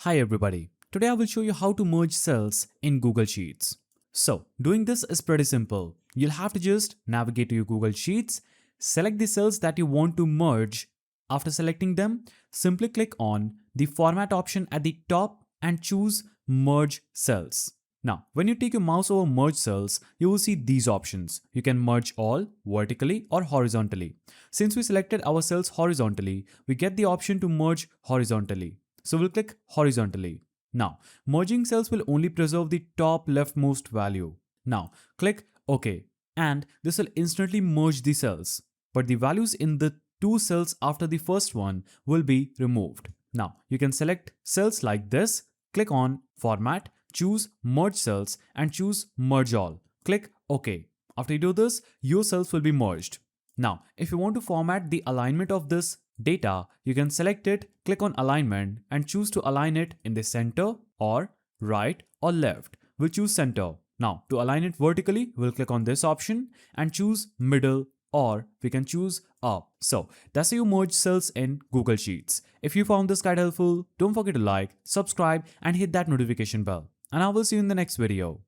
Hi everybody, today I will show you how to merge cells in Google Sheets. So doing this is pretty simple. You'll have to just navigate to your Google Sheets, select the cells that you want to merge. After selecting them, simply click on the format option at the top and choose merge cells. Now, when you take your mouse over merge cells, you will see these options. You can merge all vertically or horizontally. Since we selected our cells horizontally, we get the option to merge horizontally. So we'll click horizontally. Now, merging cells will only preserve the top leftmost value. Now, click OK and this will instantly merge the cells. But the values in the two cells after the first one will be removed. Now, you can select cells like this, click on Format, choose Merge Cells and choose Merge All. Click OK. After you do this, your cells will be merged. Now, if you want to format the alignment of this data, you can select it, click on alignment and choose to align it in the center or right or left. We'll choose center. Now to align it vertically, we'll click on this option and choose middle or we can choose up. So that's how you merge cells in Google Sheets. If you found this guide helpful, don't forget to like, subscribe and hit that notification bell. And I will see you in the next video.